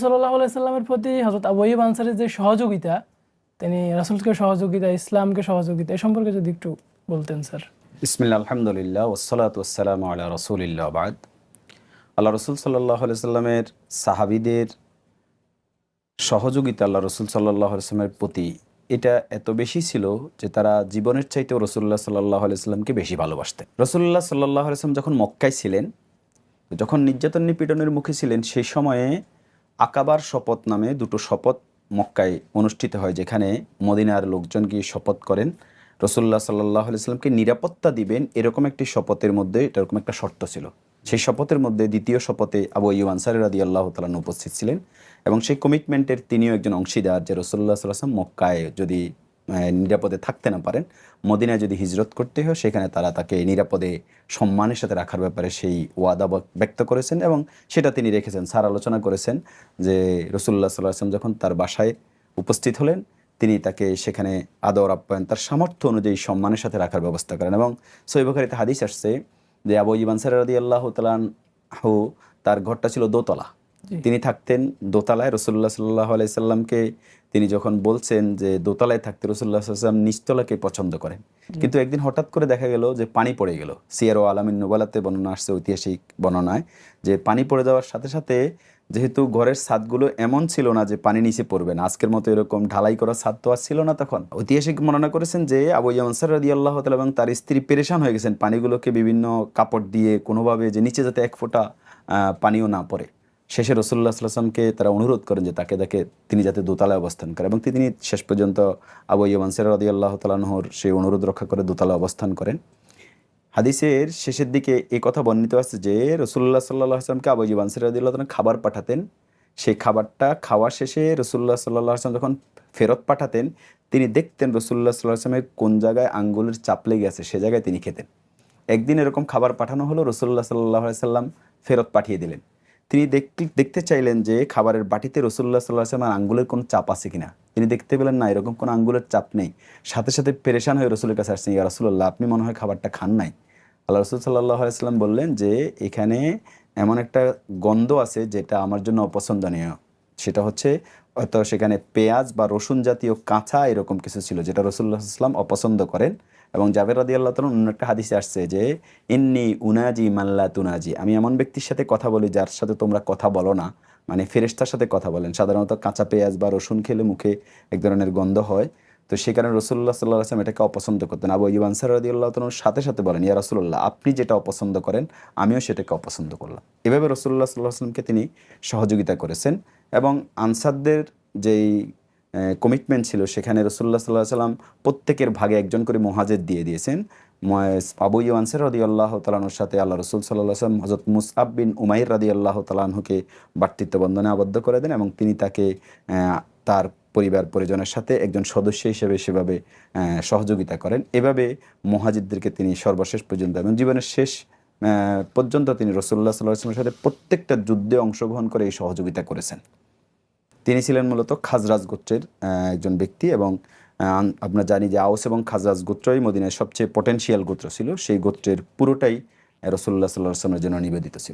সাল্লাল্লাহু আলাইহি সাল্লামের প্রতি হযরত আবু আইয়ুব আনসারীর যে সহযোগিতা, তিনি রাসূলকে সহযোগিতা, ইসলামকে সহযোগিতা এ সম্পর্কে যদি একটু বলতেন স্যার। বিসমিল্লাহ, আলহামদুলিল্লাহ, ওয়াসসালাতু ওয়াসসালামু আলা রাসূলিল্লাহ, বাদ। আল্লাহ রসুল সাল্লাল্লাহু আলাইহি সাল্লামের সাহাবীদের সহযোগিতা আল্লাহ রসুল সাল্লাল্লাহু আলাইহি সাল্লামের প্রতি এটা এত বেশি ছিল যে তারা জীবনের চাইতেও রসুল্লাহ সাল্লাল্লাহু আলাইহি সাল্লামকে বেশি ভালোবাসতেন। রসুল্লাহ সাল্লাল্লাহু আলাইহি সাল্লাম যখন মক্কায় ছিলেন, যখন নির্যাতন নিপীড়নের মুখে ছিলেন, সেই সময়ে আকাবার শপথ নামে দুটো শপথ মক্কায় অনুষ্ঠিত হয়, যেখানে মদিনার লোকজন গিয়ে শপথ করেন রসুল্লাহ সাল্লাল্লাহু আলাইহি সাল্লামকে নিরাপত্তা দিবেন। এরকম একটি শপথের মধ্যে এরকম একটা শর্ত ছিল। সেই শপথের মধ্যে দ্বিতীয় শপথে আবু আইয়ুব আনসারী রাদিয়াল্লাহু তাআলা উপস্থিত ছিলেন এবং সেই কমিটমেন্টের তিনিও একজন অংশীদার যে রসুল্লাহ সাল্লাল্লাহু আলাইহি ওয়াসাল্লাম মক্কায় যদি নিরাপদে থাকতে না পারেন, মদিনায় যদি হিজরত করতে হয়, সেখানে তারা তাকে নিরাপদে সম্মানের সাথে রাখার ব্যাপারে সেই ওয়াদা ব্যক্ত করেছেন এবং সেটা তিনি রেখেছেন। স্যার আলোচনা করেছেন যে রসুল্লাহ সাল্লাল্লাহু আলাইহি ওয়াসাল্লাম যখন তার বাসায় উপস্থিত হলেন, তিনি তাকে সেখানে আদর আপ্যায়ন তার সামর্থ্য অনুযায়ী সম্মানের সাথে রাখার ব্যবস্থা করেন। এবং সহিহ বুখারীতে হাদিস আসছে যে আবু আইয়ুব আনসারী রাদিয়াল্লাহু তাআলা আনহু, তার ঘরটা ছিল দোতলা, তিনি থাকতেন দোতলায়। রসুল্লাহ সাল্লাল্লাহু আলাইহি সাল্লামকে তিনি যখন বলছেন যে দোতলায় থাকতে, রসুল্লাহ সাল্লাল্লাহু আলাইহি সাল্লাম নিচতলাকে পছন্দ করেন। কিন্তু একদিন হঠাৎ করে দেখা গেল যে পানি পড়ে গেল। সিয়ার ও আলামিন নুবালাতে বর্ণনা আসছে, ঐতিহাসিক বর্ণনায়, যে পানি পড়ে যাওয়ার সাথে সাথে যেহেতু ঘরের ছাদগুলো এমন ছিল না যে পানি নিচে পড়বে না, আজকের মতো এরকম ঢালাই করা ছাদ তো আর ছিল না তখন। ঐতিহাসিক বর্ণনা করেছেন যে আবু আইয়ুব আনসারী রাদিয়াল্লাহু তাআলা এবং তার স্ত্রী পেরেশান হয়ে গেছেন, পানিগুলোকে বিভিন্ন কাপড় দিয়ে কোনোভাবে যে নিচে যাতে এক ফোঁটা পানিও না পড়ে। শেষে রসুল্লাহ সাল্লাল্লাহু আলাইহি ওয়াসাল্লামকে তারা অনুরোধ করেন যে তাকে তিনি যাতে দোতলায় অবস্থান করে, এবং তিনি শেষ পর্যন্ত আবু আইয়ুব আনসারী রাদিয়াল্লাহু তাআলা আনহুর সেই অনুরোধ রক্ষা করে দোতলায় অবস্থান করেন। হাদিসের শেষের দিকে এই কথা বর্ণিত আছে যে রসুল্লাহ সাল্লাল্লাহু আলাইহি ওয়াসাল্লামকে আবু আইয়ুব আনসারী রাদিয়াল্লাহু তাআলা খাবার পাঠাতেন। সেই খাবারটা খাওয়া শেষে রসুল্লাহ সাল্লাল্লাহু আলাইহি ওয়াসাল্লাম যখন ফেরত পাঠাতেন, তিনি দেখতেন রসুল্লাহ সাল্লাল্লাহু আলাইহি ওয়াসাল্লামের কোন জায়গায় আঙ্গুলের চাপ লেগে আছে, সে জায়গায় তিনি খেতেন। একদিন এরকম খাবার পাঠানো হলো, রসুল্লাহ সাল্লাল্লাহু আলাইহি ওয়াসাল্লাম ফেরত পাঠিয়ে দিলেন। তিনি দেখতে চাইলেন যে খাবারের বাটিতে রসুল্লাহ সাল্লাল্লাহু আলাইহি ওয়াসাল্লামের আঙ্গুলের কোনো চাপ আছে কিনা। তিনি দেখতে পেলেন না, এরকম কোনো আঙ্গুলের চাপ নেই। সাথে সাথে পেরেশান হয়ে রসুলের কাছে আসছেন, ইয়া রাসূলুল্লাহ, আপনি মনে হয় খাবারটা খান নাই। আল্লাহ রসুল সাল্লাল্লাহু আলাইহি ওয়াসাল্লাম বললেন যে এখানে এমন একটা গন্ধ আছে যেটা আমার জন্য অপছন্দনীয়। সেটা হচ্ছে হয়তো সেখানে পেঁয়াজ বা রসুন জাতীয় কাঁচা এরকম কিছু ছিল, যেটা রসুল্লাহ সাল্লাম অপছন্দ করেন। এবং জাবের রাদিয়াল্লাহু তাআলা অন্য একটা হাদিসে আসছে যে ইন্নী উনাজি মাল্লা তুনাজি, আমি এমন ব্যক্তির সাথে কথা বলি যার সাথে তোমরা কথা বলো না, মানে ফেরেশতার সাথে কথা বলেন। সাধারণত কাঁচা পেঁয়াজ বা রসুন খেলে মুখে এক ধরনের গন্ধ হয়, তো সেই কারণে রসুল্লাহ সাল্লাল্লাহু আলাইহি ওয়াসাল্লাম এটাকে অপছন্দ করতেন। আবু আইয়ুব আনসারী রাদিয়াল্লাহু তাআলার সাথে সাথে বলেন, ইয়া রাসূলুল্লাহ, আপনি যেটা অপছন্দ করেন আমিও সেটাকে অপছন্দ করলাম। এভাবে রসুল্লাহ সাল্লাল্লাহু আলাইহি ওয়াসাল্লামকে তিনি সহযোগিতা করেছেন। এবং আনসারদের যেই কমিটমেন্ট ছিল, সেখানে রসুল্লাহ সাল্লাল্লাহু আলাইহি ওয়াসাল্লাম প্রত্যেকের ভাগে একজন করে মুহাজির দিয়ে দিয়েছেন। আবু আইয়ুব আনসারী রাদিয়াল্লাহু তাআলা আনহুর সাথে আল্লাহ রসুল সাল্লাল্লাহু আলাইহি ওয়াসাল্লাম হযরত মুসআব বিন উমাইর রাদিয়াল্লাহু তাআলা আনহুকে ভ্রাতৃত্ব বন্ধনে আবদ্ধ করে দেন এবং তিনি তাকে তার পরিবার পরিজনের সাথে একজন সদস্য হিসেবে সেভাবে সহযোগিতা করেন। এভাবে মুহাজিরদেরকে তিনি সর্বশেষ পর্যন্ত এবং জীবনের শেষ পর্যন্ত তিনি রসুল্লাহ সাল্লাল্লাহু আলাইহি ওয়াসাল্লামের সাথে প্রত্যেকটা যুদ্ধে অংশগ্রহণ করে এই সহযোগিতা করেছেন। তিনি ছিলেন মূলত খাজরাজ গোত্রের একজন ব্যক্তি এবং আমরা জানি যে আউস এবং খাজরাজ গোত্রই মদিনায় সবচেয়ে পটেনশিয়াল গোত্র ছিল। সেই গোত্রের পুরোটাই রসুল্লাহ সাল্লাল্লাহু আলাইহি ওয়াসাল্লামের জন্য নিবেদিত ছিল।